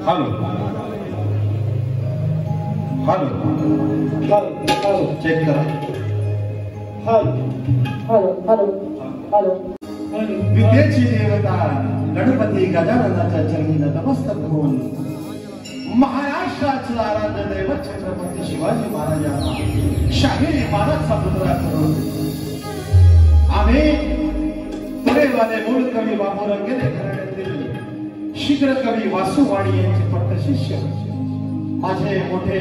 Hello hello hello check करा. Hello hello hello hello विद्येची देवता गणपती गजाननाच्या चरणी नतमस्तक होऊन महाराष्ट्राचं आराध्य दैवत छत्रपती शिवाजी महाराजांना शाहीर मानाचा मुद्रा करून आम्ही पुरेवाले मूळ कवी बाबूरंगेले घराण्यातील शीघ्र कवी वासुवाणी यांचे पट्ट शिष्य माझे मोठे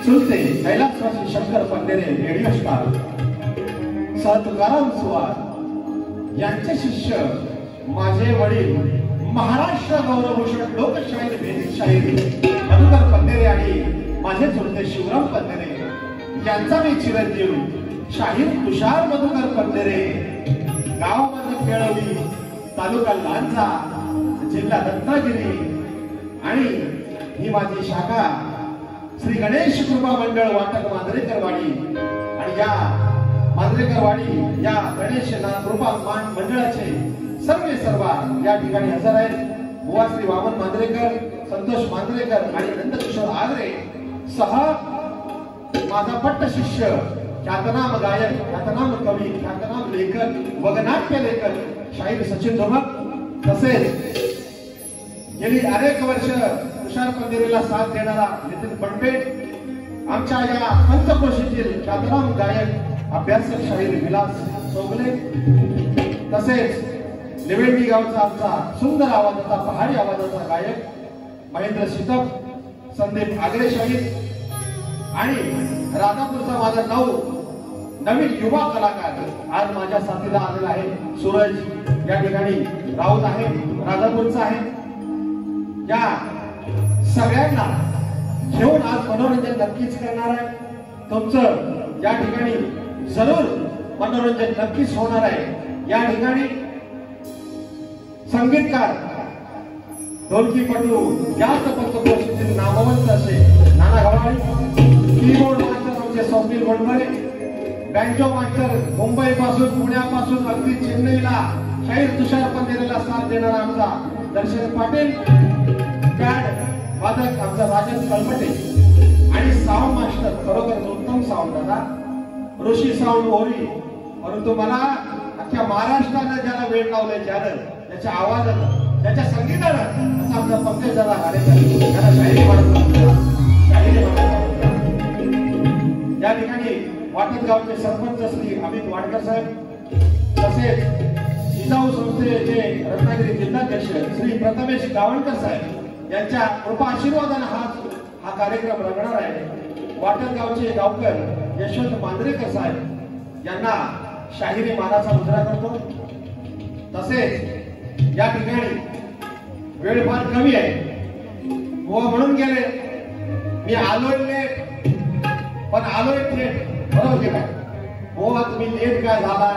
चुलते कैलासवासी शंकर पंढेरे रेडिओ स्टार तुकाराम सुवार यांचे शिष्य माझे वडील महाराष्ट्र गौरवभूषण लोकशाहीर वेदिक शाहीर मधुकर पंढेरे आणि माझे चुलते शिवराम पंढेरे यांचा मी चिरंजीव शाहीर तुषार मधुकर पंढेरे, गाव माझं केळवली, तालुका लांजा, जिल्हा रत्नागिरी आणि ही माझी शाखा श्री गणेश कृपा मंडळ वाटक मांजरेकरवाडी आणि या मांजरेकरवाडी या गणेश कृपा मंडळाचे सर्व या ठिकाणी हजर आहेत. बुवा श्री वामन मांजरेकर, संतोष मांजरेकर आणि नंदकिशोर आगरे सह माझा पट्ट शिष्य ख्यातनाम गायक, ख्यातनाम कवी, ख्यातनाम लेखक, वगनाट्य लेखक शाहीर सचिन धोमक, तसेच गेली अनेक वर्ष तुषार पंढेरेला साथ देणारा नितीन बनपे, आमच्या या पंचक्रोशीतील ख्यातनाम गायक अभ्यासक शाहीर विलास चौगले, तसेच निवेंडी गावचा आमचा सुंदर आवाजाचा पहाडी आवाजाचा गायक महेंद्र शितप, संदीप आगरे शाहीर आणि राजापूरचा माझा नवीन युवा कलाकार आज माझ्या साथीला आलेला आहे. सूरज या ठिकाणी राऊत आहे, राजापूरचा आहे. या सगळ्यांना घेऊन आज मनोरंजन नक्कीच करणार आहे. तुमचं या ठिकाणी जरूर मनोरंजन नक्कीच होणार आहे. या ठिकाणी संगीतकार, ढोलकीपटू, जास्त पंचक्रोशीतील नामवंत असे नाना गवाळी, कीबोर्ड मास्टर आमचे स्वप्नील गोंडबरे, बँजो मास्टर मुंबई पासून पुण्यापासून अगदी चेन्नईला शाहीर तुषार पंढेरेला साथ देणारा आमचा दर्शन पाटील, पॅड वादक आमचा राजन कलमटे आणि साऊंड मास्टर खरोखर उत्तम साऊंड दादा ऋषी साऊंड ओरी. परंतु मला अख्ख्या महाराष्ट्रानं ज्याला वेळ लावलाय, ज्यानं त्याच्या आवाजानं, त्याच्या संगीतानं असा आमचा पंकज दादा कार्यक्रम त्याला शाहिरी या ठिकाणी वाटत गावचे सरपंच श्री अमित वाडकर साहेब, तसेच जिजाऊ संस्थेचे रत्नागिरी जिल्हाध्यक्ष श्री प्रथमेश गावणकर साहेब यांच्या कृपा आशीर्वादाने हा कार्यक्रम रंगणार आहे. वाटत गावचे गावकर यशवंत मांजरेकर साहेब यांना शाहिरी मानाचा मुजरा करतो. तसेच या ठिकाणी वेळ फार कमी आहे, म्हणून गेले मी आलोय पण आलोय थेट, बरोबर की काय? तुम्ही लेट काय झाला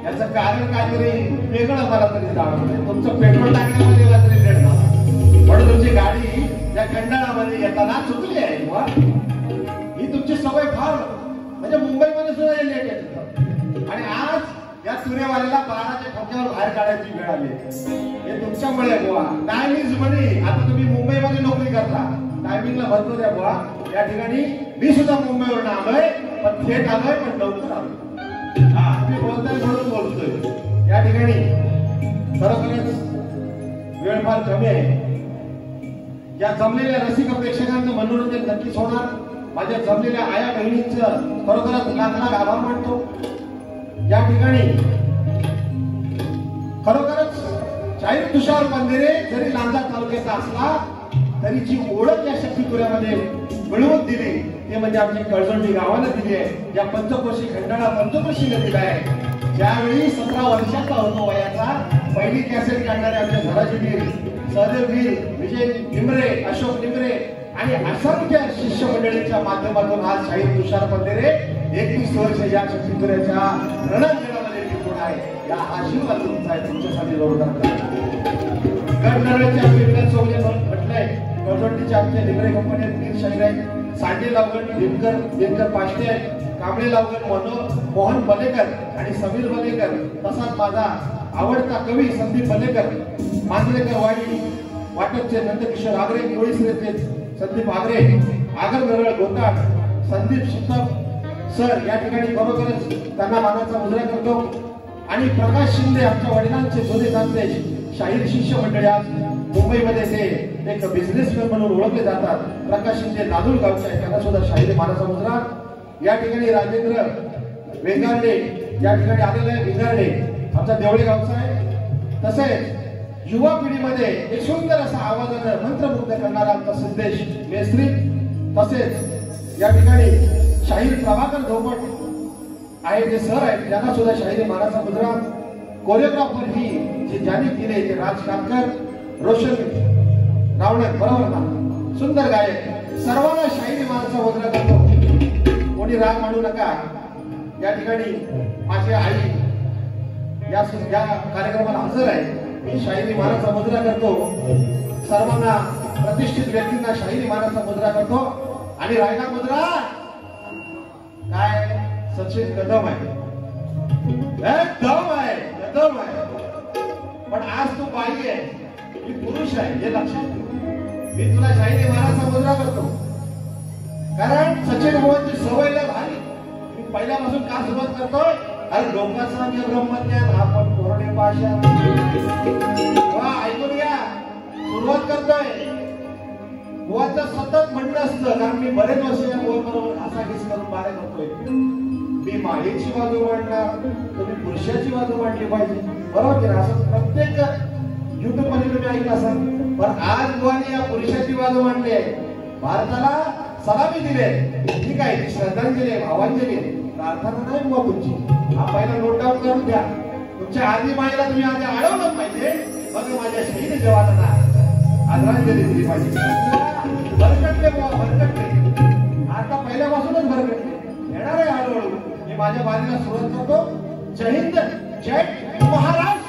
याचं कारण काहीतरी वेगळं मला तरी जाणवलं. तुमचं पेट्रोल टाकण्यामध्ये तरी लेट झाला म्हणून तुमची गाडी या खंडाळामध्ये येताना चुकली आहे. ही तुमची सवय फार, म्हणजे मुंबईमध्ये सुद्धा लेट येत आणि आज या सूर्यवारीला बाळाच्या ठोक्यावर बाहेर काढायची वेळ आली. हे तुमच्यामुळे बुवा. टायमिंग म्हणे आता तुम्ही मुंबईमध्ये नोकरी करता, टायमिंगला भरतो द्या बुवा. या ठिकाणी मी सुद्धा मुंबईवरून आलोय, पण थेट आलोय, पण लवकर आलोय. तुम्ही बोलताय म्हणून बोलतोय. या ठिकाणी खरोखरच वेळ फार कमी आहे. या जमलेल्या रसिक प्रेक्षकांचं मनोरंजन नक्कीच होणार. माझ्या जमलेल्या आया बहिणींचं खरोखरच लाख लाख आभार मानतो. या ठिकाणी खरोखरच शाहीर तुषार पंढेरे जरी लांजा तालुक्याचा असला तरी जी ओळख या शक्तीपुऱ्यामध्ये मिळवून दिली ते म्हणजे आमची कळसोंडी गावाला दिली आहे. या पंचक्रोशी खंडाळा पंचक्रोशीने दिला आहे. ज्यावेळी 17 वर्षाचा होतो वयाचा, पहिली कॅसेट काढणारे आमच्या धराजी वीर, सहदेव वीर, विजय निमरे, अशोक निमरे आणि असंख्य शिष्य मंडळींच्या माध्यमातून आज शाहीर तुषार पंढेरे 21 वर्ष या शक्तीपुऱ्याच्या रणांगणामध्ये टिकून आहे. या आशीर्वाद तुमचा आहे, तुमच्यासाठी जोरदार गडनरळचे आमचे विलास चौगले म्हटलंय, कळसोंडीचे आमचे निमरे कंपनी वीर शाहीर आहेत. सांडे लावगण दिनकर पाष्टे आहेत. कांबळे लावगण मोहन बलेकर आणि समीर बलेकर. तसाच माझा आवडता कवी संदीप बलेकर, मांजरेकर वाडी वाटपचे नंदकिशोर आगरे, कोळीसरेचे संदीप आगरे, आगर नरळ गोताड, संदीप शितप सर या ठिकाणी बरोबरच त्यांना मानाचा मुजरा करतो. आणि प्रकाश शिंदे आमच्या वडिलांचे जुने नातेश शाहीर शिष्य मंडळी आज मुंबईमध्ये ते एक बिझनेसमॅन म्हणून ओळखले जातात. प्रकाश शिंदे नादूर गावचे आहेत, त्यांना सुद्धा शाहीर मानाचा मुजरा. या ठिकाणी राजेंद्र वेंगार्डे या ठिकाणी आलेले आहे. वेंगार्डे आमचा देवळे गावचा आहे. तसेच युवा पिढीमध्ये एक सुंदर असा आवाजानं मंत्रमुग्ध करणारा आमचा सिद्धेश मेस्त्री. तसेच या ठिकाणी शाहीर प्रभाकर धोपट आहे, जे सर आहेत, त्यांना सुद्धा शाहिरी मानाचा मुद्रा. कोरिओग्राफर ही जी ज्यांनी केले ते राज कातकर, रोशन रावणक, बरोबर ना, सुंदर गायक. सर्वांना शाहिरी मानाचा मुद्रा करतो. कोणी राग मानू नका. या ठिकाणी माझी आई या कार्यक्रमाला हजर आहे. मी शाहिरी मानाचा मुद्रा करतो. सर्वांना प्रतिष्ठित व्यक्तींना शाहिरी मानाचा मुद्रा करतो. आणि राहिला मुद्रा काय, सचिन कदम आहे, एकदम आहे, कदम आहे. पण आज तू बाई आहे, मी पुरुष आहे, हे लक्षात ठेव. मी तुला शाहिरी मानाचा मुद्रा करतो कारण सचिन भाऊंची सवय लय भारी. मी पहिल्यापासून का सुरुवात करतोय, अरे लोकांचा मी ब्रह्मज्ञान आपण कोरडे भाषा ऐकून घ्या. सुरुवात करतोय. बुवाचं सतत म्हणणं असतं, कारण मी बरेच वर्ष या बुवाबरोबर घासाघीस करून बारे करतोय. मी मायेची बाजू मांडणार, तुम्ही पुरुषाची बाजू मांडली पाहिजे, बरोबर की नाही? असं प्रत्येक युट्यूब मध्ये तुम्ही ऐकलं असाल. पण आज बुवाने या पुरुषाची बाजू मांडली आहे. भारताला सलामी दिली आहे. ठीक आहे, श्रद्धांजली आहे, भावांजली आहे, प्रार्थना नाही बुवा तुमची. हा पहिला नोट डाऊन करून द्या. तुमच्या आधी मायेला तुम्ही आधी अडवलं पाहिजे, मग माझ्या शहीद जवानांना आदरांजली दिली पाहिजे. भरकटले बुवा, भरकटले. आता पहिल्यापासूनच भरकटले. येणार आहे हळूहळू. मी माझ्या बाजूला सुरुवात करतो. जय हिंद, जय महाराष्ट्र.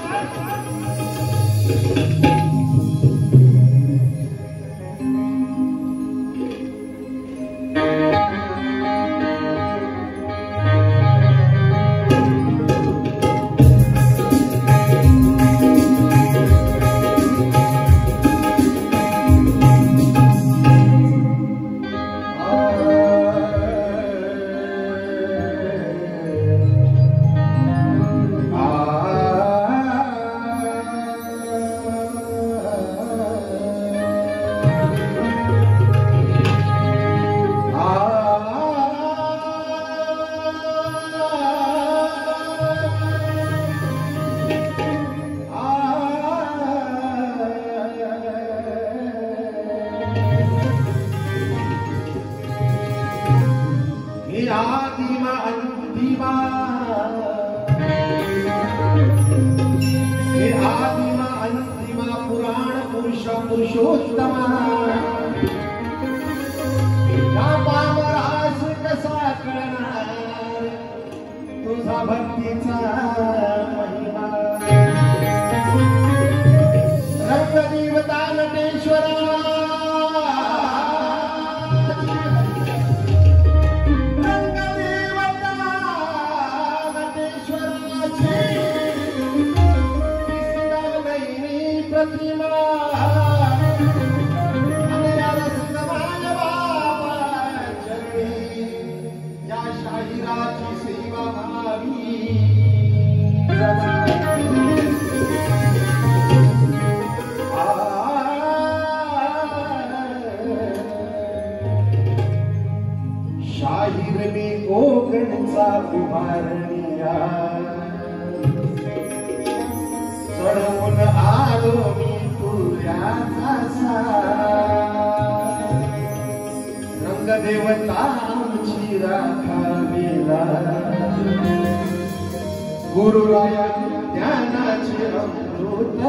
गुरुराया ज्ञानाचे अमृत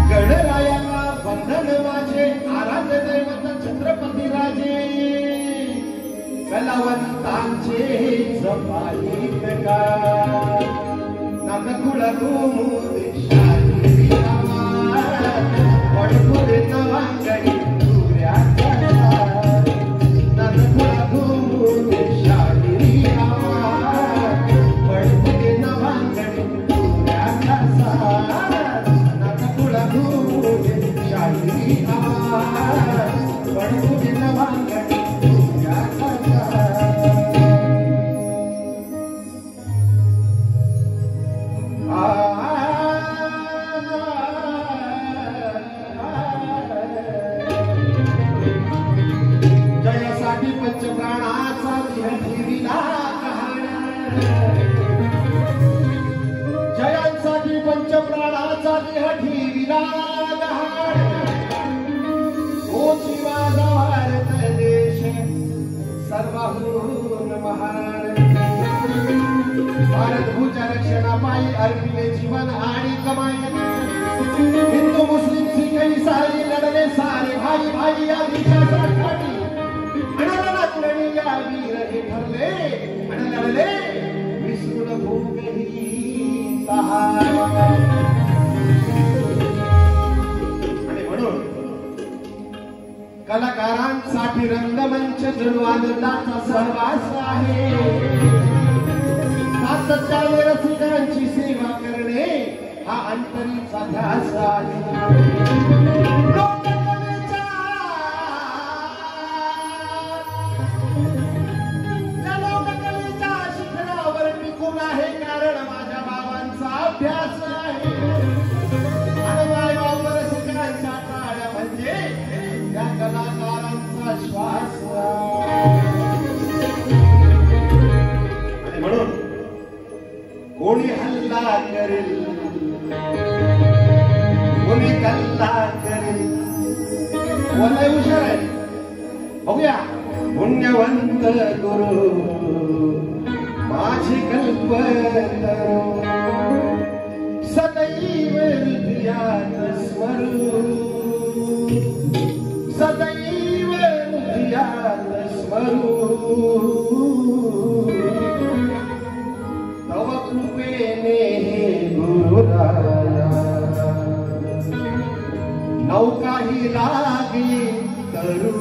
गणरायाला वंदन माझे आराध्य दैवत छत्रपती राजे कलावंतांचे जपाई का नकुळ शाही पडपुरे नवांगणी पंचप्राणाचा देह ठेविला गहाण तोची माझा भारत देश सर्वाहून महान भारत भूच्या रक्षणापायी अर्पिले जीवन आणि कमाई हिंदू मुस्लिम सिख इसाई लढले सारे भाई भाई या देशासाठी अनलनात लढी या वीर हे ठरले आणि लढले विसरून भूमी आणि म्हणून कलाकारांसाठी रंगमंच जणू आनंदाचा सहवास आहे सातत्याने रसिकांची सेवा करणे हा अंतरीचा ध्यास आहे अभ्यास आहे आणि मायबाप रसिकांच्या टाळ्या म्हणजे या कलाकारांचा श्वास आणि म्हणून कोणी हल्ला करेल कोणी कल्ला करेल वलय हुशार आहे बघूया पुण्यवंत गुरु माझी कल्पना सदैव हृदयात स्मरू सदैव हृदयात स्मरू तव कृपेने हे गुरुराया नौकाही लागे तरू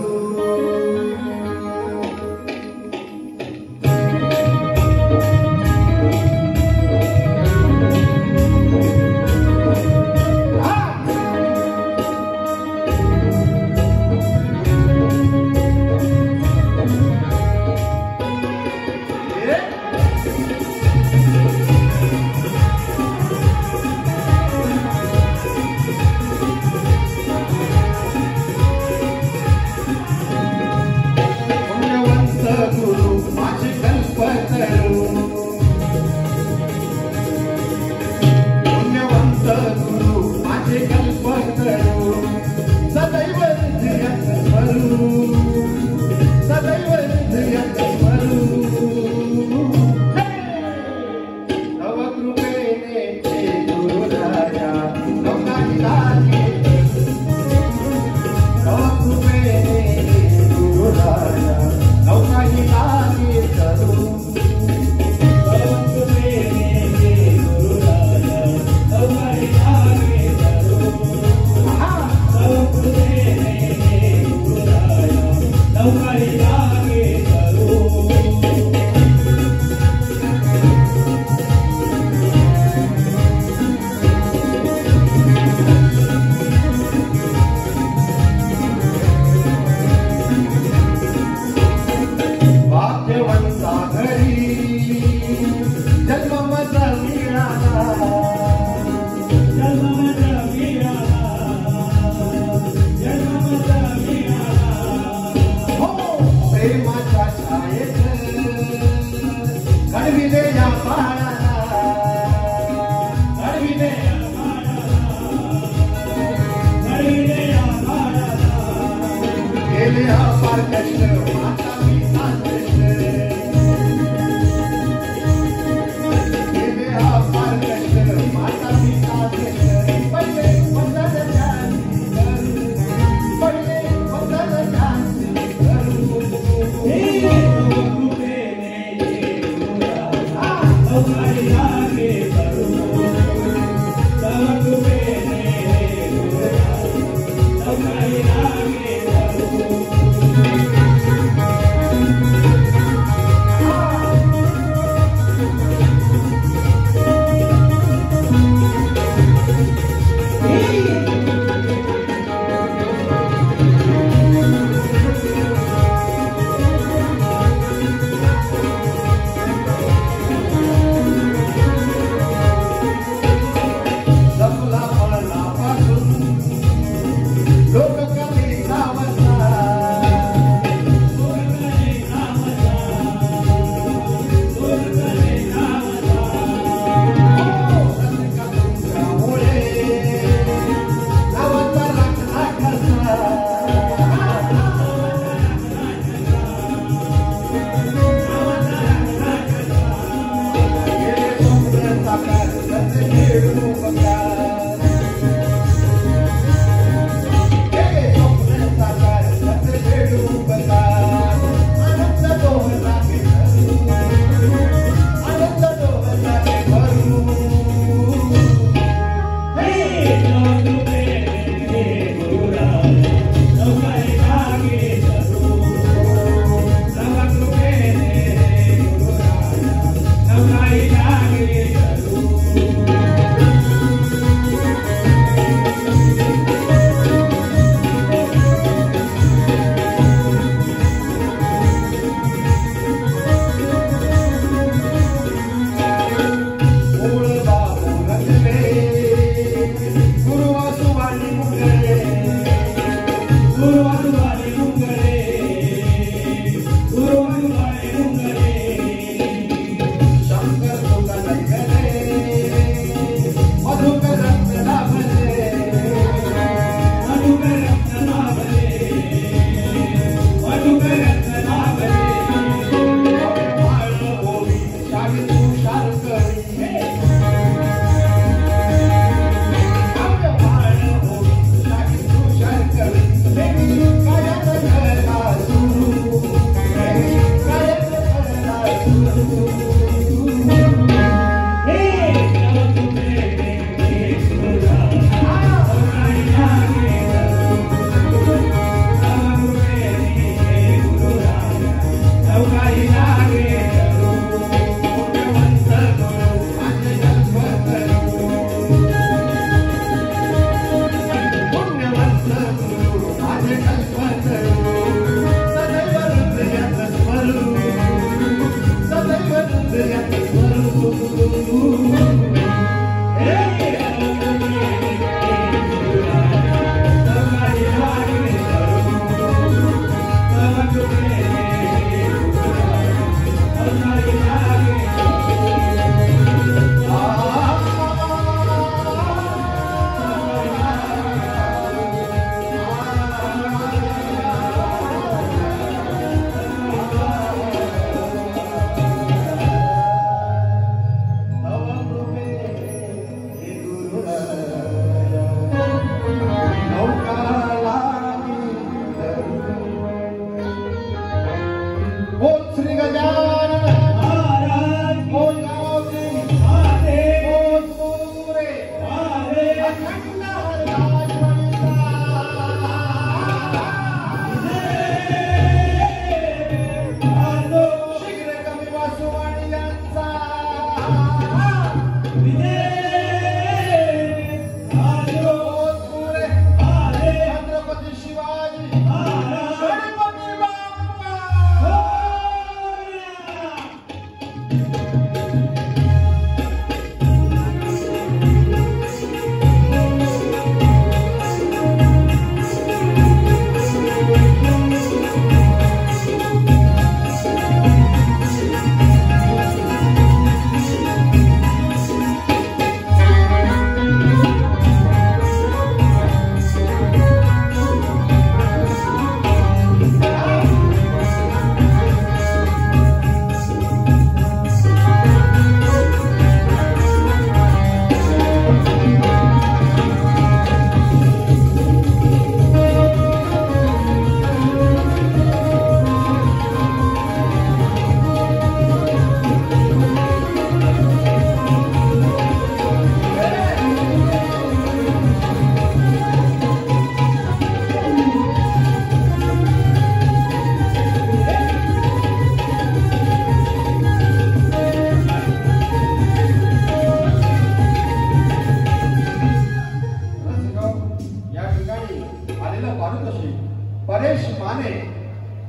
परेश माने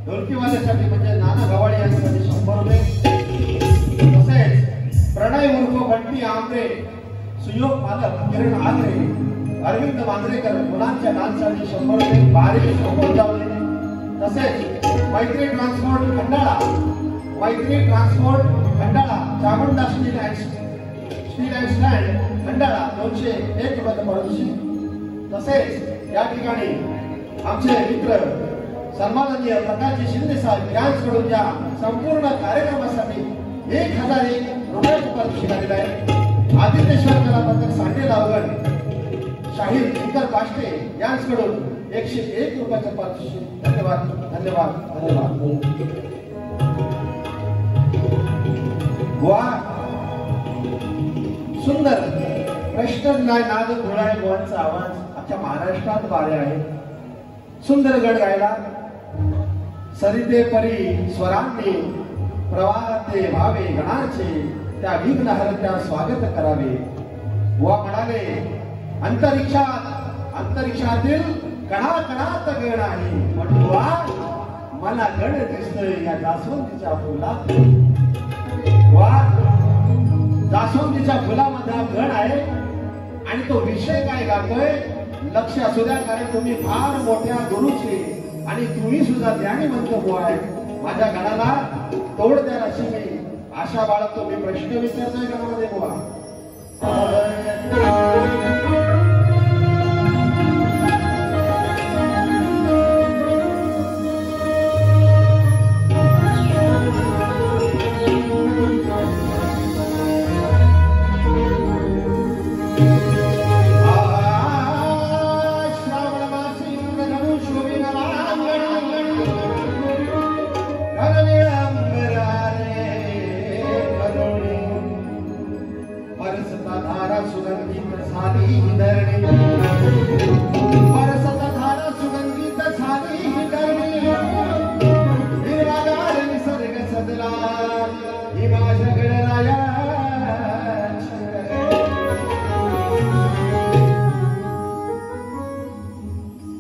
ढोलकीवाल्यासाठी म्हणजे नाना गवाळे यांच्यासाठी 100 रुपये, तसेच प्रणय उर्फ बंटी आमरे सुयोग मालक किरण आगरे अरविंद मांजरेकर मुलांच्या डान्ससाठी 100 रुपये, बारी सोबत तसेच मैत्री transport Khandala Chamunda steel and stand Khandala 201 रुपये पारितोषिक. तसेच या ठिकाणी आमचे मित्र सन्माननीय प्रकाशजी शिंदे साहेब यांच्याकडून या संपूर्ण कार्यक्रमासाठी 1001 रुपये पारितोषिक आलेले आहे. आदित्येश्वर कला पथक सांडे लावगण शाहीर शंकर पाष्टे यांच्याकडून 101 रुपयाचं पारितोषिक. धन्यवाद धन्यवाद धन्यवाद. गोवा सुंदर प्रश्नज्ञाय नाद घोळाळे गोवांचा आवाज अख्ख्या महाराष्ट्रात वारे आहे. सुंदर गड गायला सरिते परी स्वरांनी प्रवाहाते व्हावे गणाचे त्या विघ्नहर्त्या स्वागत करावे. वा म्हणाले अंतरिक्षातील कणाकणात गण आहे म्हणून मला गण दिसतोय या जास्वंदीच्या फुलात. वा जास्वंदीच्या फुलामध्ये गण आहे आणि तो विषय काय गातोय लक्ष असू द्या, कारण तुम्ही फार मोठ्या गुरुचे आणि तुम्ही सुद्धा ज्ञानीवंत आहे. माझ्या गणाला तोड द्या अशी मी आशा बाळगतो. मी प्रश्न विचारतोय गणामध्ये बुवा.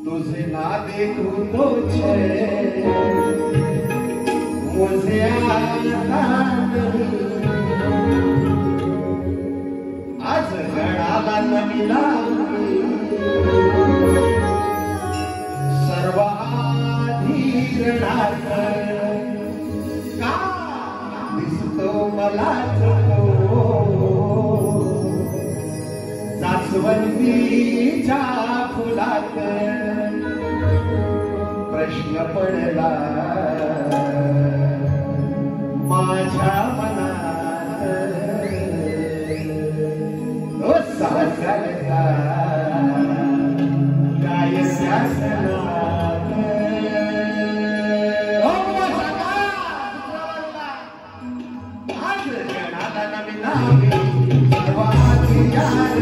तुझे ना देखूं तो मुझे आज गणाला नमिला सर्वाधिरणात का दिसतो मला जास्वंदीच्या फुलात. प्रश्न पडला माझ्या मनात सागरता काय आज गणाला नवीन सर्वाधिकार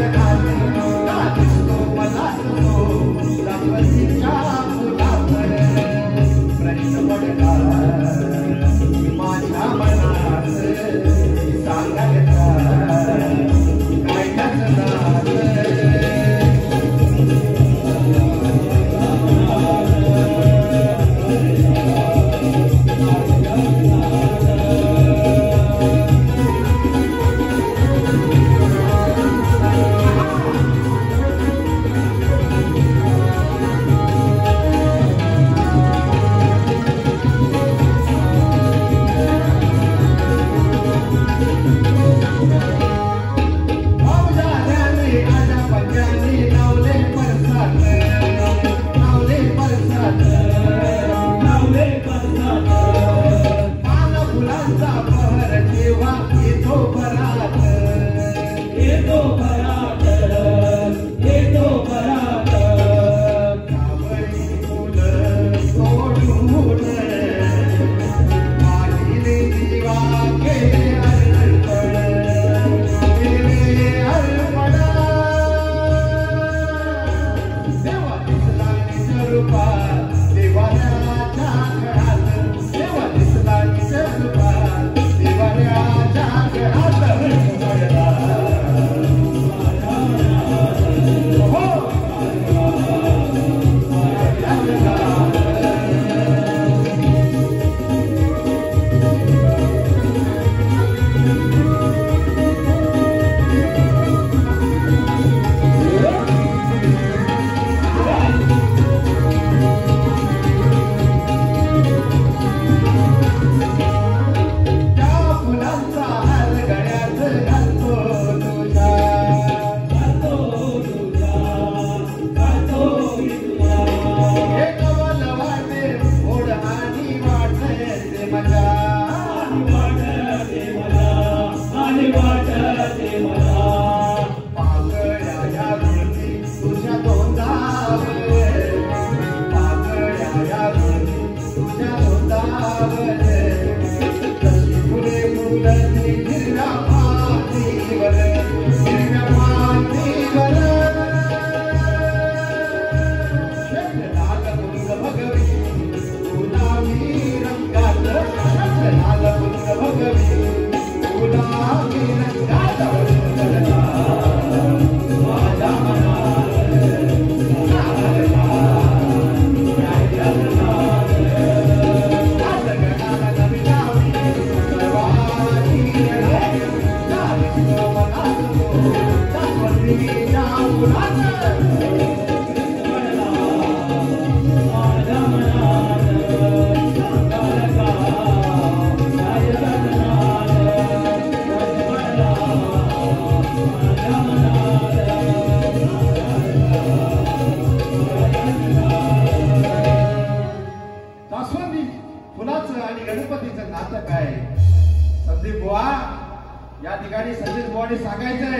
या ठिकाणी संदेश बुवानी सांगायचंय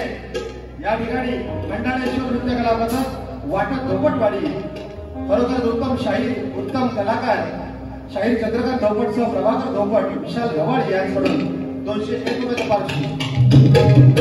या ठिकाणी खंडाळेश्वर नृत्य कला पथक वाटत धोपटवाडी खरोखर उत्तम शाहीर उत्तम कलाकार शाहीर चंद्रकांत धोपटसह प्रभाकर धोपट विशाल गव्हाळ यांच्याकडून 201 रुपये पारितोषिक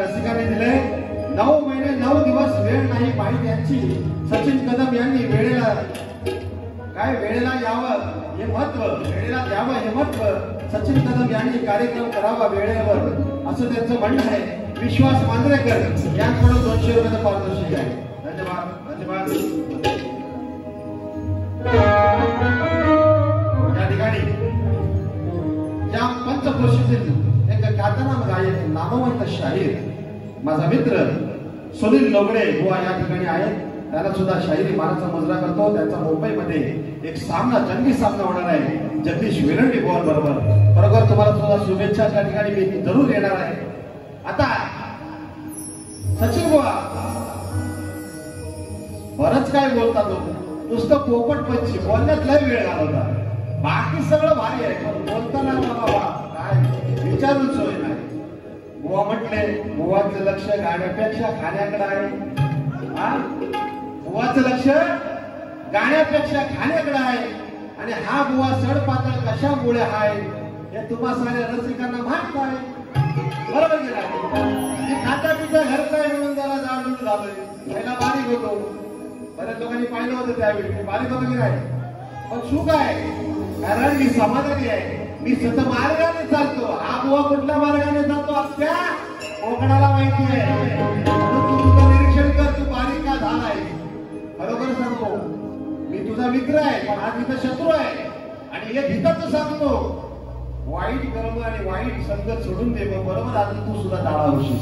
रसिकाने दिले 9 महिने 9 दिवस वेळ नाही माहित यांची सचिन कदम यांनी वेळेला यावं हे महत्व वेळेला द्यावं हे महत्व सचिन कदम यांनी कार्यक्रम करावा वेळेवर असं त्यांचं म्हणणं आहे विश्वास मांजरेकर यांकडून 200 रुपयाचं पारितोषिक आहे धन्यवाद धन्यवाद या ठिकाणी या पंचक्रोशीतील एक ख्यातनाम गायक नामवंत शाहीर माझा मित्र सुनील लोगडे बुवा या ठिकाणी आहेत त्याला सुद्धा शाहिरी मानाचा मुजरा करतो त्यांचा मुंबईमध्ये एक सामना जंगी सामना होणार आहे जगदीश वेरंडी बुवा बरोबर बरोबर तुम्हाला सुद्धा शुभेच्छा त्या ठिकाणी मी जरूर येणार आहे आता सचिन बुवा बरंच काय बोलतात नुसतं पोपट पंची बोलण्यात लय वेळ घालवता बाकी सगळं भारी आहे पण बोलताना बाबा काय विचारूच सोय नाही बुवा म्हटले बुवाचं लक्ष गाण्यापेक्षा खाण्याकडे आहे बुवाचं लक्ष गाण्यापेक्षा खाण्याकडे आहे आणि हा बुवा सडपातळ कशामुळे आहे हे तुम्हा साऱ्या रसिकांना माहित आहे बरोबर की नाही खाता पिता घरचा आहे म्हणून त्याला जाणून झालोय पहिला बारीक होतो बऱ्याच लोकांनी पाहिलं होतं त्यावेळी बारीक होतो की नाही पण चूक आहे कारण मी समाधानी आहे मी सत मार्गाने चालतो हा बुवा कुठल्या मार्गाने जातो आपल्या कोकणाला माहिती आहे तू तुझं निरीक्षण कर तू बारीक का झालाय बरोबर सांगतो मी तुझा मित्र आहे पण हा तिथं शत्रू आहे आणि हे भीताच सांगतो वाईट कर्म आणि वाईट संगत सोडून दे बरोबर आज तू सुद्धा टाळा होशील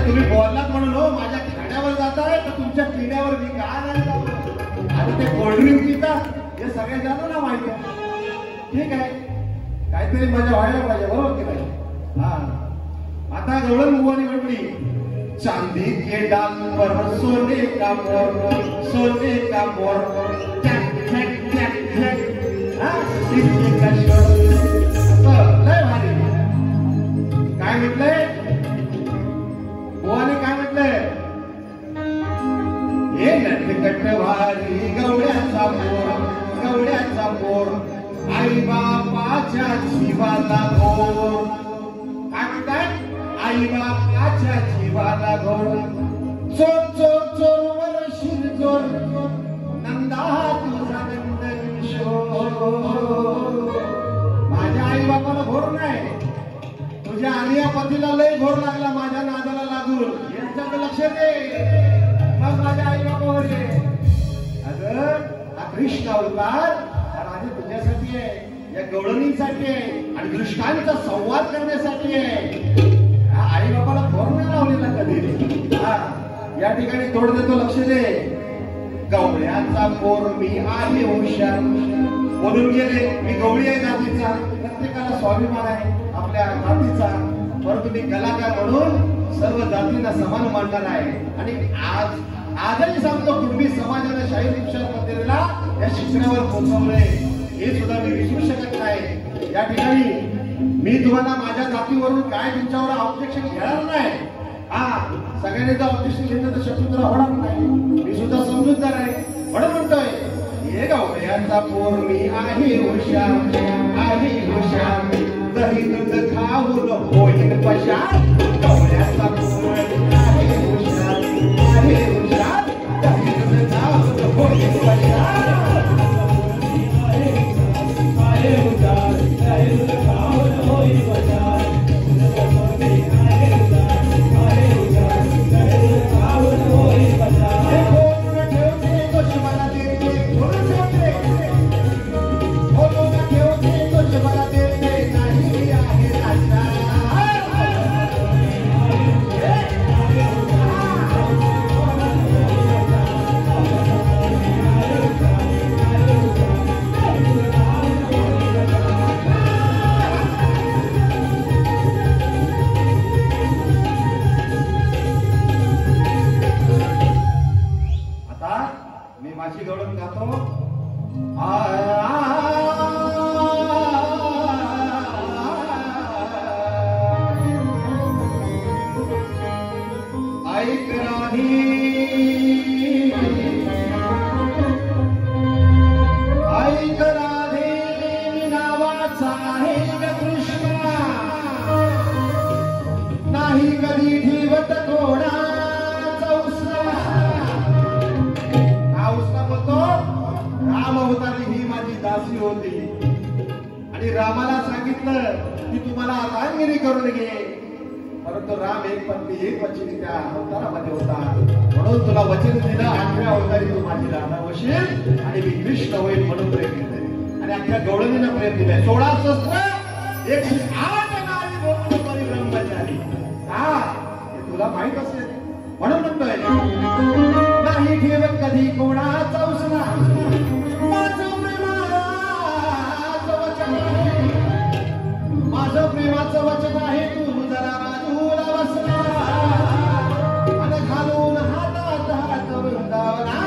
तुम्ही बोललात म्हणून हो माझ्या खाण्यावर जाताय तर तुमच्या पिण्यावर मी का नाही जातो आणि ते कोल्ड्रिंक पितात हे सगळ्यांना ना माहिती आहे ठीक आहे काहीतरी मजा व्हायला पाहिजे बरोबर की नाही हा आता गवळण बुवानी म्हटली चांदी के डाल पर सोने का मोर लय भारी काय म्हटलंय बुवाने काय म्हटलंय हे नटकट भारी गवळ्याचा मोर आई बापाच्या जीवाला घोर काय म्हणतात आई बापाच्या जीवाला घोर चोर चोर चोर वर शिरजोर नंदा तुझा नंद माझ्या आई बापाला घोर नाही तुझ्या आलिया पतीला लय घोर लागला माझ्या नादाला लागून यांच्याकडे लक्ष दे मग माझ्या आई बापावर ये अगं हा कृष्ण अवतार तुझ्यासाठी आहे या गवळणींसाठी आहे आणि दृष्टांचा संवाद करण्यासाठी आहे आई बापाला या ठिकाणी तोड देतो, लक्ष दे. गवळ्याचा पोर मी आहे हुशार बोलून गेले. मी गवळी आहे जातीचा, प्रत्येकाला स्वाभिमान आहे आपल्या जातीचा, परंतु मी कलाकार म्हणून सर्व जातींना समान मानणार आहे. आणि आजही सांगतो, कुणबी समाजाने शाहीर तुषार पटेलला या शिक्षणावर पोहोचवलंय हे सुद्धा मी विसरू शकत नाही. या ठिकाणी मी तुम्हाला माझ्या जातीवरून काय तुमच्यावर ऑब्जेक्शन घेणार नाही. सगळ्यांनी जर ऑब्जेक्शन घेतलं तर शत्रुत्व होणार नाही. मी सुद्धा समजूतदार आहे म्हणून म्हणतोय, हे गवळ्याचा पोर मी आहे हुशार, आहे हुशार, दही दूध खाऊन होईल पशार. गवळ्याचा पोर आहे हुशार, आहे हुशार, दही दूध खाऊन होईल पशार. आहे हुशार, दही दूध खाऊन होईल पशार. माझी गवळण गातो. ऐक राधी, ऐक राधे, नावाचा आहे ग कृष्णा, नाही कधी ठेवत कोणाचा उसरा. राम अवतारी ही माझी दासी होती आणि रामाला सांगितलं की तुम्हाला अर्धांगिनी करून घे, परंतु राम एक पत्नी एक वचन त्या अवतारामध्ये होता, म्हणून तुला वचन दिलं 8व्या अवतारी तू माझी राधा होशील आणि मी कृष्ण होईल म्हणून प्रेम दिले. आणि अख्ख्या गवळणीनं प्रेम दिलंय. 16 शस्त्र 108 नारी म्हणून ब्रह्मचारी. हे तुला माहित असेल म्हणून म्हणतोय, नाही ठेवत कधी कोणाचा उसरा, माझं प्रेमाचं वचन आहे, तू जरा बाजूला बसला आणि घालून हातात हात वृंदावना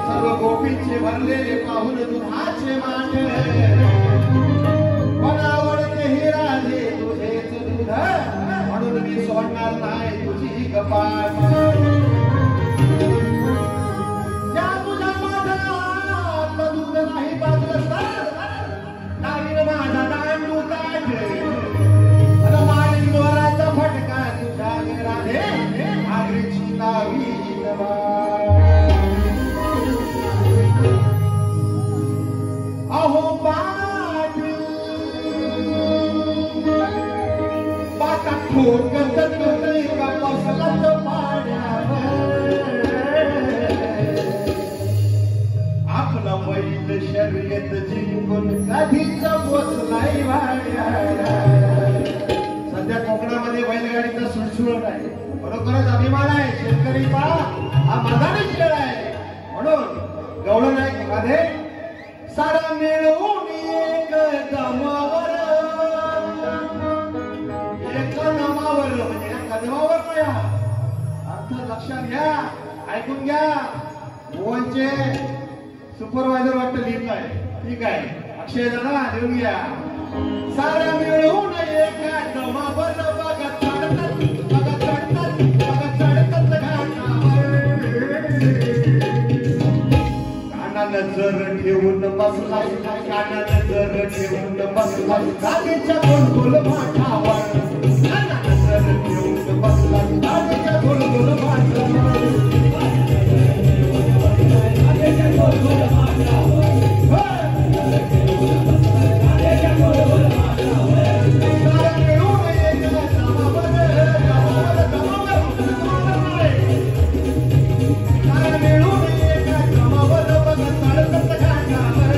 सर्व गोपींचे भरलेले पाहून दुधाचे मांडे, आवडते हे राधे तुझेच दूध, म्हणून मी सोडणार नाही तुझी कपाट. या तुझ्या माझा दूध नाही पाजलं नावीन माझा दांडू ताट, माळी वराचा फटका तुझ्या राधे आगरीची नावी. अहो आपला बैल शर्यत जिंकून कधीच पोचलाय वाड्या. सध्या कोकणामध्ये बैलगाडीचा सुळसुळत आहे, बरोबरच अभिमान आहे. शेतकरी हा मर्दानी खेळ आहे, म्हणून गवळण मध्ये सारा मिळून एक दमावर, एका नामावर म्हणजे एका देवावर नाही. अर्थ लक्षात घ्या, ऐकून घ्या. भुवनचे सुपरवायझर वाटतं लिहित आहे, ठीक आहे, अक्षय दादा लिहून घ्या. सारा मिळून एका दमावर बघत चढतात, बघत चढतात, बघत चढतात घाटावर. कानानं जर ठेवून बसलाय, कानानं जर ठेवून बसलाय गाडीच्या गोलगोल माठावर. कानानं जर ठेवून बसलाय गाडीच्या गोलगोल माठावर. गाडीच्या गोलगोल माठावर, गाडीच्या गोलगोल माठावर. सारा मिळून एका दमावर, दमावर, दमावर, सारा मिळून एका दमावर बघत चढतात घाटावर.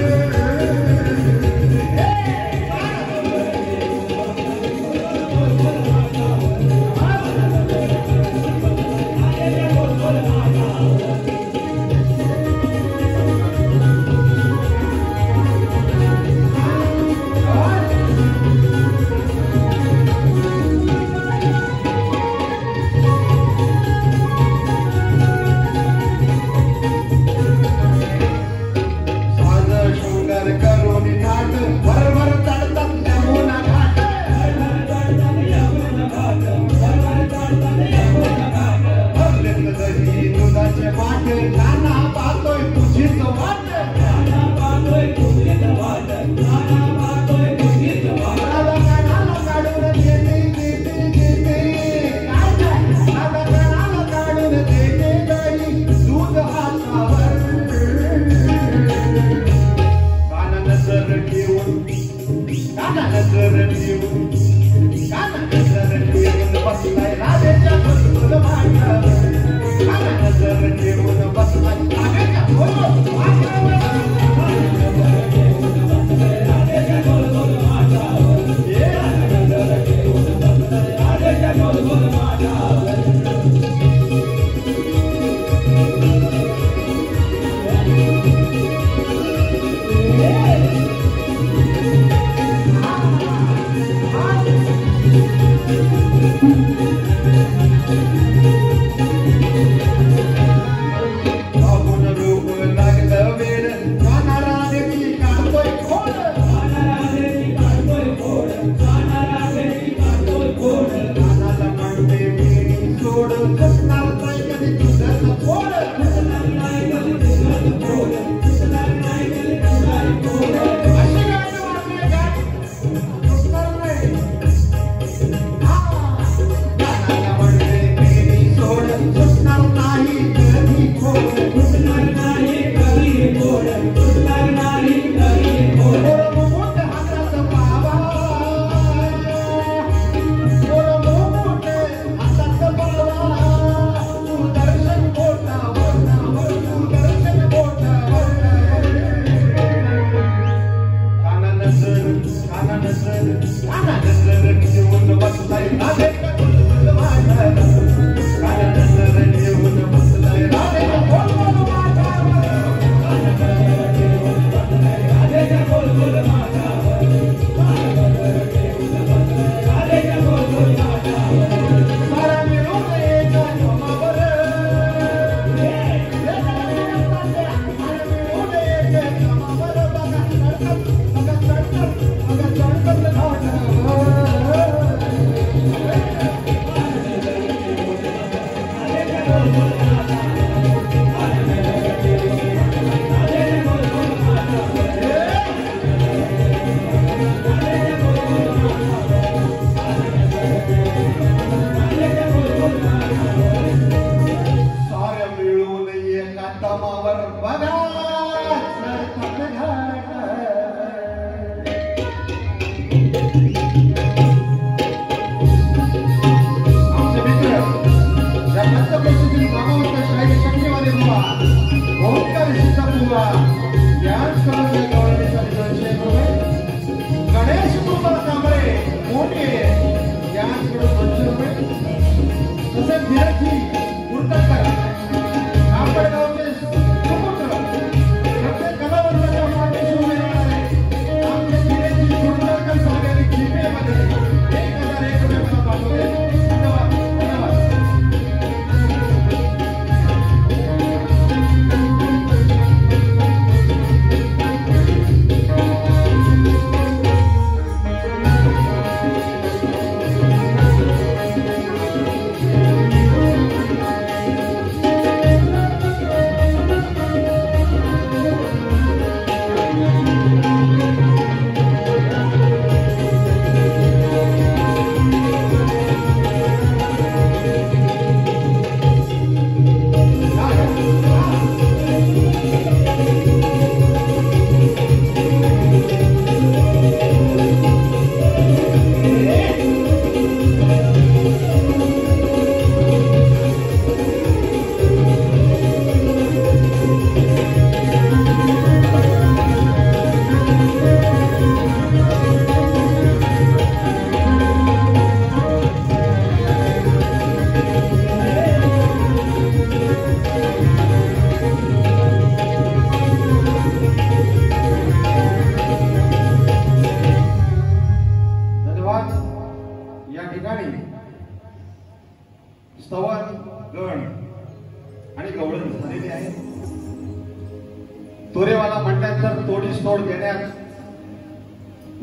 तोरेवाला म्हटल्यानंतर तोडीस तोड देण्यात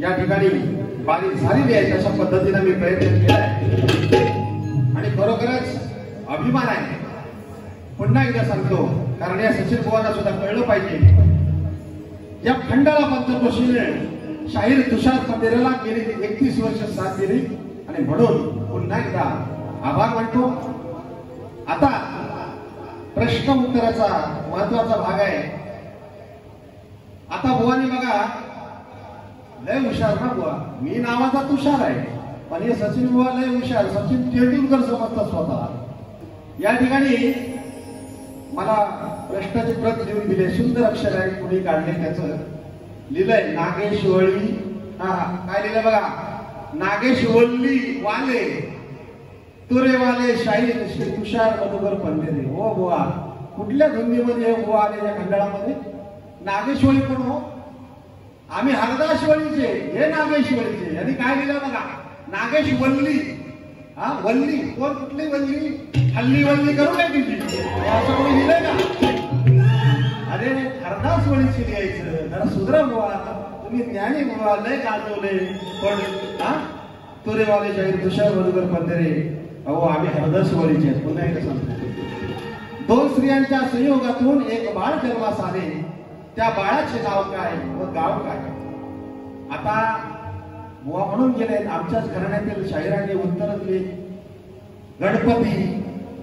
या ठिकाणी बारीक झालेली आहे तशा पद्धतीने मी प्रयत्न केलाय आणि खरोखरच अभिमान आहे. पुन्हा एकदा सांगतो कारण या सचिन बुवांना सुद्धा कळलं पाहिजे या खंडाला पंचक्रोशीने शाहीर तुषार पंधेरेला गेली 31 वर्ष साथ दिली आणि म्हणून पुन्हा एकदा आभार मानतो. आता प्रश्न उत्तराचा महत्वाचा भाग आहे. आता बुवानी बघा लय हुशार ना बुवा. मी नावाचा तुषार आहे पण हे सचिन बुवा लय हुशार. सचिन तेंडुलकर समजतात स्वतः. या ठिकाणी मला प्रश्नाची प्रत लिहून दिली. सुंदर अक्षर आहे कुणी काढले त्याचं. लिहिलंय नागेश वळी. काय लिहिलं बघा. नागेश वल्ली वाले तुरे वाले शाहीर श्री तुषार मधुकर पंधेरे. हो बुवा कुठल्या धुंदीमध्ये बुवा आले या खंडाळामध्ये. नागेशवळी पण हो. आम्ही हरदासवळीचे हे नागेशवळीचे. यांनी काय लिहिलं बघा. नागेश वल्ली. हा वल्ली कोण कुठली वल्ली. हल्ली वल्ली करू नये तिची असं कोणी लिहिलंय का. अरे हरदासवळीचे लिहायचं जरा सुधरा बुवा. तुम्ही ज्ञानी बुवा लय गाजवले पण हा तुरेवाले शाहीर तुषार मधुकर पंधेरे. अहो आम्ही हरदासवळीचे. पुन्हा एकदा सांगतो. 2 स्त्रियांच्या संयोगातून एक बाळ जन्मास आले. त्या बाळाचे नाव काय व गाव काय. आता बुवा म्हणून गेले आमच्याच घराण्यातील शाहिरांनी उत्तर दिली. गणपती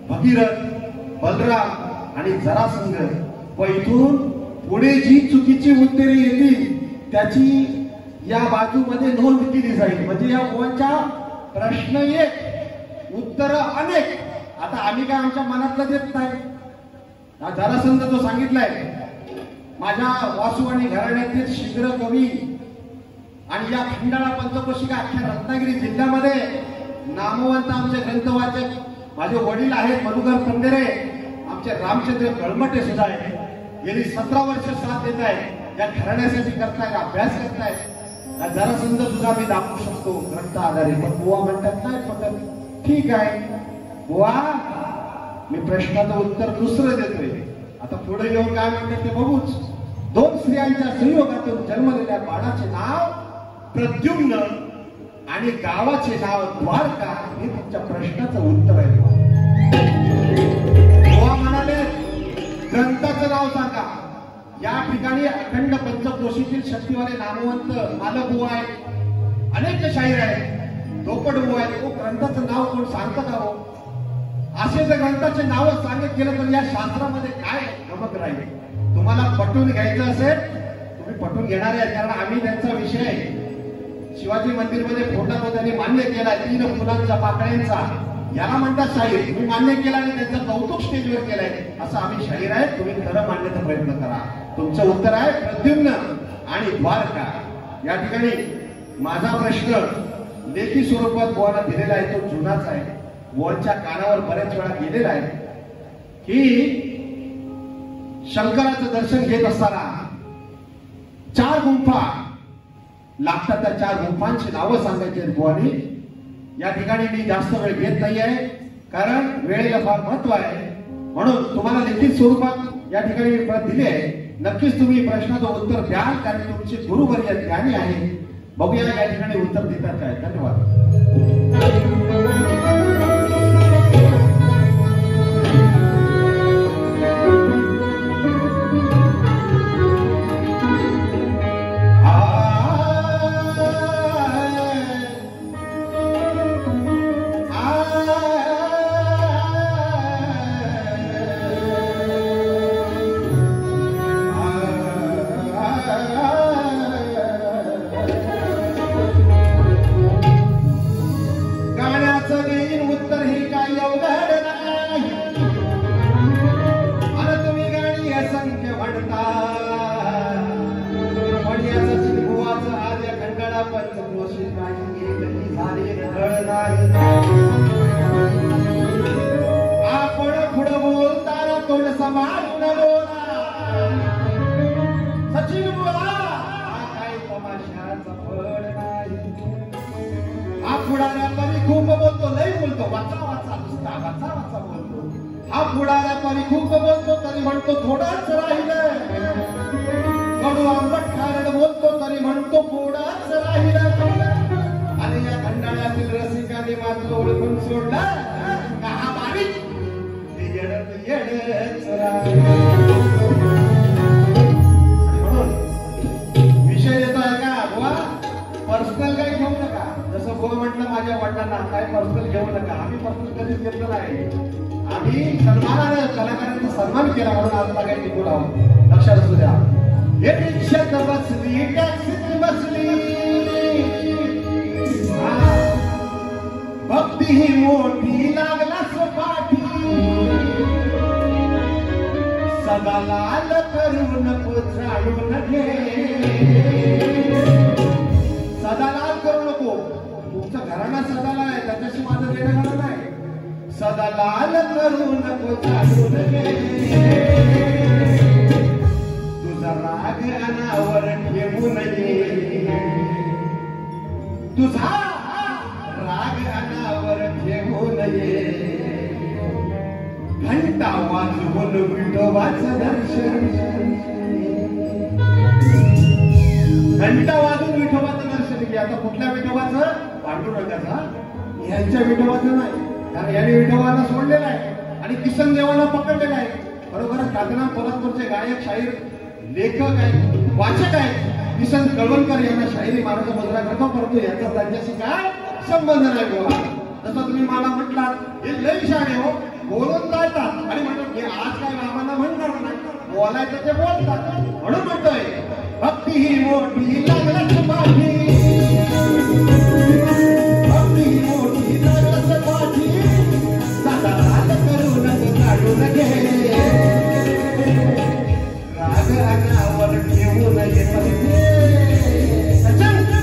भगीरथ बलराम आणि जरासंध. व इथून पुढे जी चुकीची उत्तरे येतील त्याची या बाजूमध्ये नोंद केली जाईल. म्हणजे या बुवांच्या प्रश्न एक उत्तर अनेक. आता आम्ही काय आमच्या मनातलं देत नाही. जरासंध जो सांगितलाय माझ्या वासू आणि घराण्यातील शीघ्र कवी आणि या खंडाळा पंचकोशिका अख्ख्या रत्नागिरी जिल्ह्यामध्ये नामवंत आमचे ग्रंथवाचक माझे वडील आहेत मधुकर पंधेरे. आमचे रामचंद्र कळमटे सुद्धा आहे. गेली 17 वर्ष साथ देत आहे. या घराण्यासाठी करताय अभ्यास करताय. जरासंध सुद्धा मी दाखवू शकतो ग्रंथ आधारे. पण बुवा म्हणतात नाही पटत. ठीक आहे बुवा मी प्रश्नाचं उत्तर दुसरं देतोय. आता पुढे येऊन काय म्हणतात ते बघूच. 2 स्त्रियांच्या संयोगातून जन्मलेल्या बाळाचे नाव प्रद्युम्न आणि गावाचे नाव द्वारका. हे तुमच्या प्रश्नाचं उत्तर आहे. बुवा म्हणाले ग्रंथाचं नाव सांगा. या ठिकाणी अखंड पंचक्रोशीतील शक्तीवाले नामवंत मालक बुवा आहेत. अनेक शाहीर आहेत. धोपड बुवा आहेत. ग्रंथाचं नाव कोण सांगतं का हो. असे जर ग्रंथाचे नाव सांगत गेलं तर या शास्त्रामध्ये काय गमक राहील. तुम्हाला पटवून घ्यायचं असेल तुम्ही पटवून घेणार आहे. कारण आम्ही त्यांचा विषय शिवाजी मंदिरमध्ये फोटो तो त्यांनी मान्य केला 3 फुलांचा पाकळ्यांचा. याला म्हणतात शाहीर. तुम्ही मान्य केला आणि त्यांचं कौतुक स्टेजवर केलंय. असं आम्ही शाहीर आहे. तुम्ही खरं मांडण्याचा प्रयत्न करा. तुमचं उत्तर आहे प्रद्युम्न आणि द्वारका. या ठिकाणी माझा प्रश्न लेखी स्वरूपात बुवाला दिलेला आहे. तो जुनाच आहे. बुवांच्या कानावर बऱ्याच वेळा गेलेला आहे की शंकराचं दर्शन घेत असताना 4 गुंफा लागतात. त्या 4 गुंफांची नावं सांगायची आहेत बुवानी. या ठिकाणी मी जास्त वेळ घेत नाहीये कारण वेळेला फार महत्व आहे. म्हणून तुम्हाला लिखित स्वरूपात या ठिकाणी मी प्रत दिली आहे. नक्कीच तुम्ही प्रश्नाचं उत्तर द्या कारण तुमचे गुरुवर्य ज्ञानी आहे. बघूया या ठिकाणी उत्तर देतात काय. धन्यवाद. आपण पुढं बोलताना तोंड सांभाळून बोला. सचिन बोला काय तमाशाचा फळ नाही. हा पुढाऱ्या तरी खूप बोलतो लई बोलतो. वाचा वाचा नुसता वाचा वाचा बोलतो. हा पुढाऱ्या तरी खूप बोलतो तरी म्हणतो थोडाच राहिलं. कडू आंबट खारड बोलतो तरी म्हणतो थोडाच राहिलं. आणि या खंडाळ्यातील रसिकाने मात्र ओळखून सोडला का हा बारीक म्हणून विषय येतो आहे का बुवा. पर्सनल घेऊ नका. आम्ही पर्सनल कधीच घेतलं नाही. आम्ही सन्मानाने कलाकारांचा सन्मान केला म्हणून आज काही टिकून आहोत. लक्षात असू द्या. हे रिक्षात बसली, टॅक्सीत बसली, भक्ती ही मोठी लागला सपाटी, सदा लाल करू नको झाडून घे, सदा लाल करू नको. तुमचा घराणा सदाला आहे, त्याच्याशी माझं देणं घराणं नाही. सदा लाल करू नको झाडून घे, तुझा राग अनावर ठेवू नये, तुझा राग अनावर ठेवू नये. घंटा वाजवून विठोबाचं दर्शन, घंटा वाजून विठोबाचं दर्शन घे. आता कुठल्या विठोबाचं? पांडुरंगाचा. ह्यांच्या विठोबाचं नाही, कारण यांनी विठोबाला सोडलेला आहे आणि किसन देवाला पकडलेला आहे. बरोबर. कातरा परस्परचे गायक, शाहीर, लेखक आहेत, वाचक आहेत. किसन कळवणकर यांना शाहिरी महाराज मुद्रा ग्रंथ करतो, याचा त्यांच्याशी काय संबंध नाही. बोला जसं तुम्ही मला म्हटलात, हे लई शाळे हो, बोलून जातात आणि म्हणतात हे आज काय बाबांना म्हणणार नाही, बोलायचं ते बोलतात. म्हणून म्हणतोय भक्ती ही मोठी लागलच पाठी, भक्ती ही मोठी लागलच पाठी, सदा राग करू नको झाडून घे, राग अनावर ठेवू नये. राग अनावर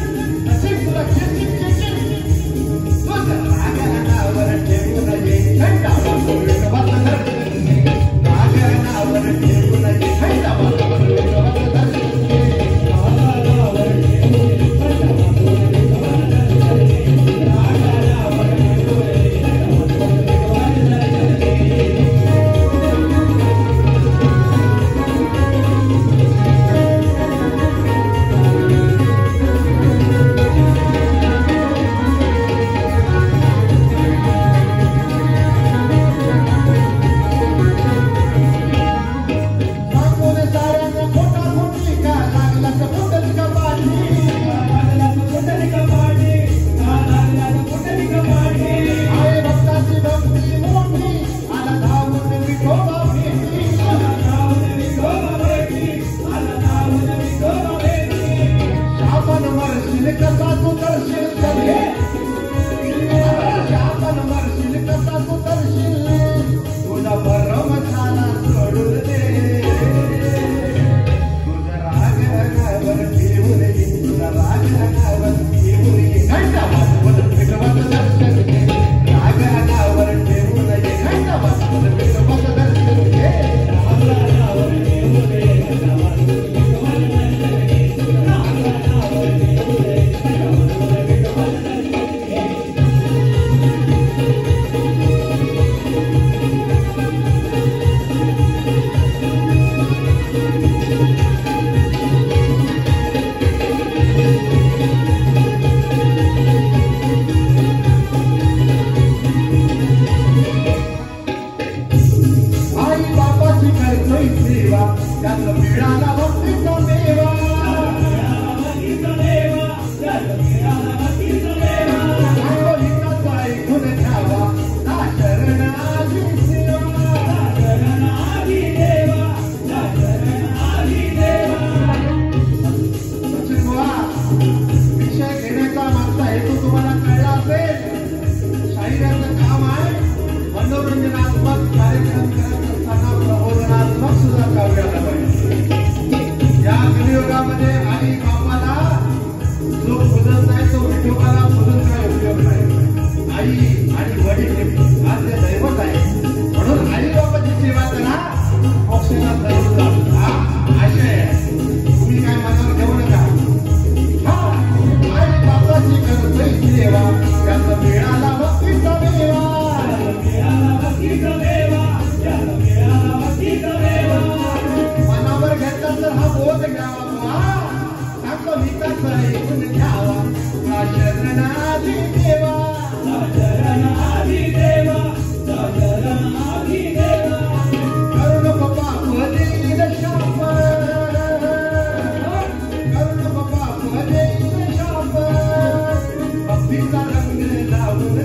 ठेवू नये, घंटा वाजवून विठोबाचं दर्शन, राग अनावर ठेवू नये, घंटा वाजवून विठोबाचं दर्शन. रंग लावून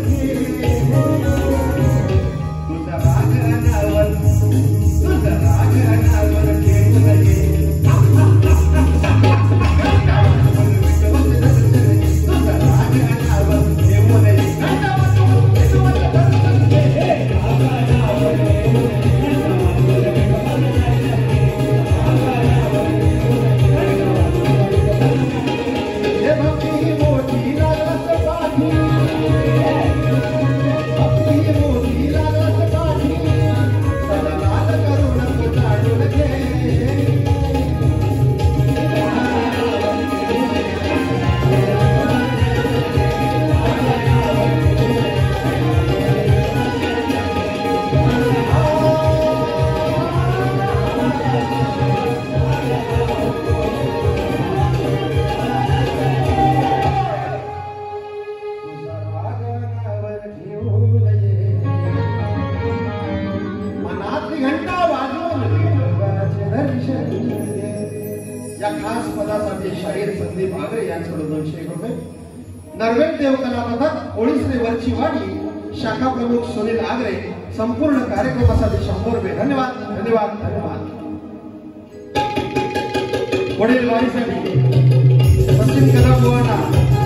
भक्ती मोठी लागत पाठी भक्ती मोठी लागत पाठी सदनाद करून जाणून घे या खास पदासाठी शाहीर संदीप आगरे यांच्याकडून 200 रुपये नरवेल देव कला पथक ओळीसरे वरची वाडी शाखा प्रमुख सुनील आगरे संपूर्ण कार्यक्रमासाठी 100 रुपये धन्यवाद धन्यवाद धन्यवाद पुढील वारीसाठी पश्चिम कला बुवाना